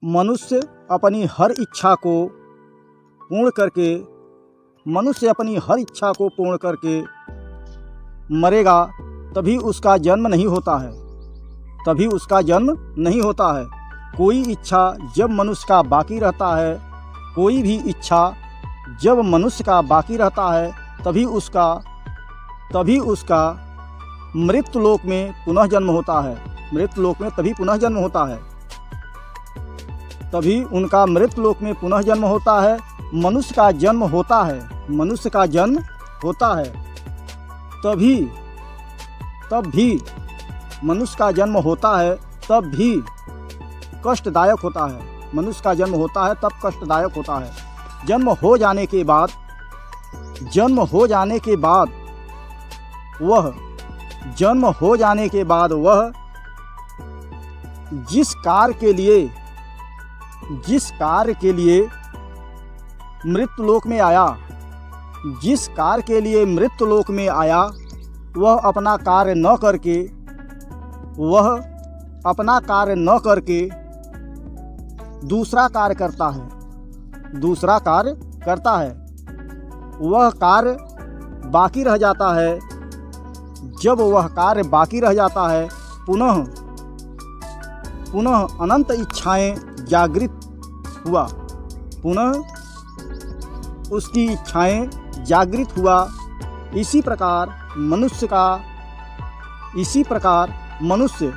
मनुष्य अपनी हर इच्छा को पूर्ण करके मरेगा, तभी उसका जन्म नहीं होता है। कोई इच्छा जब मनुष्य का बाकी रहता है, कोई भी इच्छा जब मनुष्य का बाकी रहता है, तभी उसका मृत्युलोक में पुनः जन्म होता है। तभी उनका मृत्युलोक में पुनः जन्म होता है। मनुष्य का जन्म होता है, तब भी मनुष्य का जन्म होता है, तब भी कष्टदायक होता है। तब कष्टदायक होता है। जन्म हो जाने के बाद वह जिस कार्य के लिए मृत्युलोक में आया, वह अपना कार्य न करके दूसरा कार्य करता है। वह कार्य बाकी रह जाता है। जब वह कार्य बाकी रह जाता है, पुनः अनंत इच्छाएं उसकी इच्छाएं जागृत हुआ। इसी प्रकार मनुष्य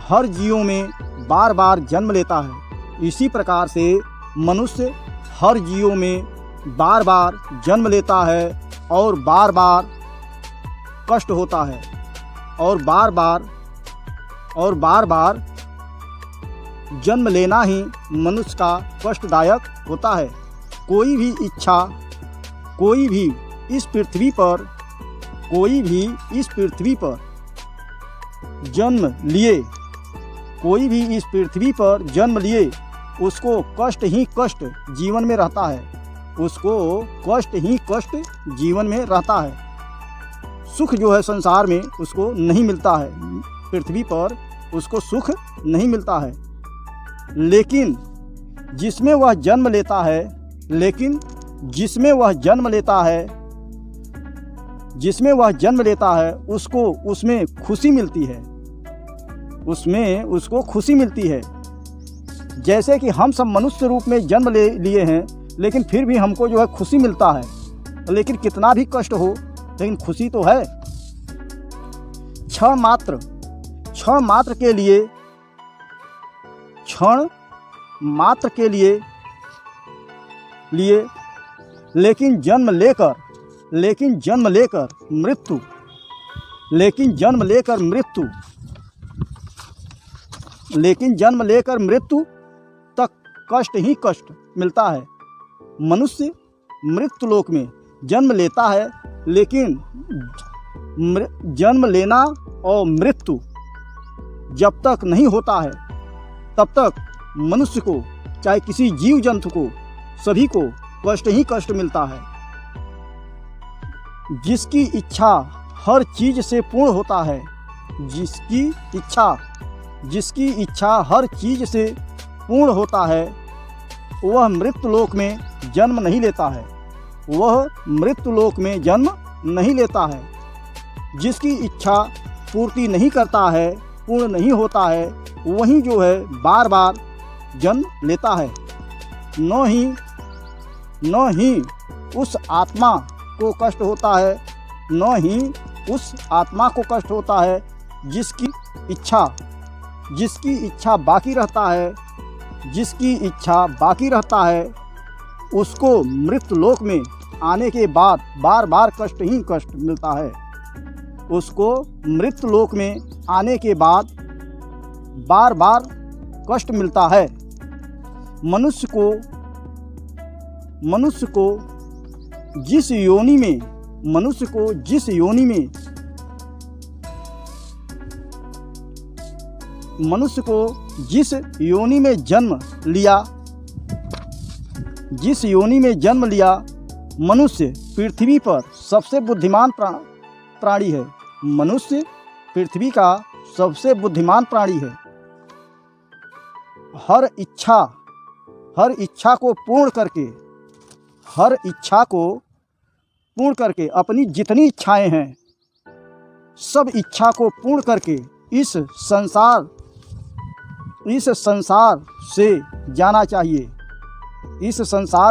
हर जीवों में बार बार जन्म लेता है। इसी प्रकार से मनुष्य हर जीवों में बार बार जन्म लेता है और बार बार कष्ट होता है, और बार बार जन्म लेना ही मनुष्य का कष्टदायक होता है। कोई भी इस पृथ्वी पर जन्म लिए उसको कष्ट ही कष्ट जीवन में रहता है। सुख जो है संसार में उसको नहीं मिलता है, पृथ्वी पर उसको सुख नहीं मिलता है। लेकिन जिसमें वह जन्म लेता है उसको उसमें खुशी मिलती है। जैसे कि हम सब मनुष्य रूप में जन्म ले लिए हैं, लेकिन फिर भी हमको जो है खुशी मिलता है। लेकिन कितना भी कष्ट हो, लेकिन खुशी तो है। क्षण मात्र के लिए लेकिन जन्म लेकर मृत्यु तक कष्ट ही कष्ट मिलता है। मनुष्य मृत्युलोक में जन्म लेता है, लेकिन जन्म लेना और मृत्यु जब तक नहीं होता है, तब तक मनुष्य को, चाहे किसी जीव जंतु को, सभी को कष्ट ही कष्ट मिलता है। जिसकी इच्छा हर चीज से पूर्ण होता है, जिसकी इच्छा हर चीज से पूर्ण होता है, वह मृत्युलोक में जन्म नहीं लेता है। जिसकी इच्छा पूर्ति नहीं करता है, पूर्ण नहीं होता है, वही जो है बार बार जन्म लेता है। न ही उस आत्मा को कष्ट होता है, जिसकी इच्छा बाकी रहता है, उसको मृत्युलोक में आने के बाद बार बार कष्ट ही कष्ट मिलता है। मनुष्य को जिस योनि में जन्म लिया, मनुष्य पृथ्वी पर सबसे बुद्धिमान प्राणी है। मनुष्य पृथ्वी का सबसे बुद्धिमान प्राणी है। हर इच्छा को पूर्ण करके अपनी जितनी इच्छाएं हैं सब इच्छा को पूर्ण करके इस संसार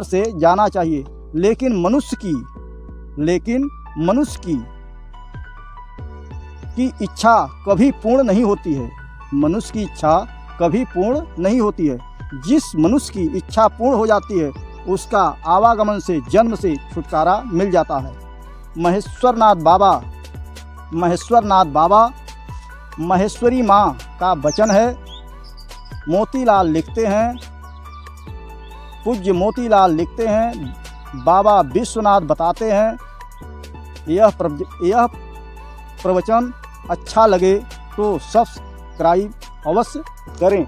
से जाना चाहिए। लेकिन मनुष्य की इच्छा कभी पूर्ण नहीं होती है। जिस मनुष्य की इच्छा पूर्ण हो जाती है उसका आवागमन से जन्म से छुटकारा मिल जाता है। महेश्वरनाथ बाबा महेश्वरी माँ का वचन है। मोतीलाल लिखते हैं, बाबा विश्वनाथ बताते हैं, यह प्रवचन अच्छा लगे तो सब्सक्राइब अवश्य करें।